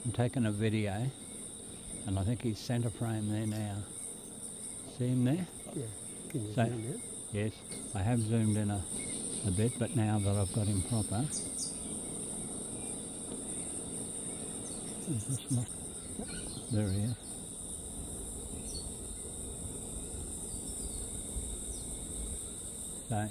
I'm taking a video, and I think he's centre frame there now. See him there? Yeah. Can you So- zoom in? Yes, I have zoomed in a bit, but now that I've got him proper. Is this not? There he is. So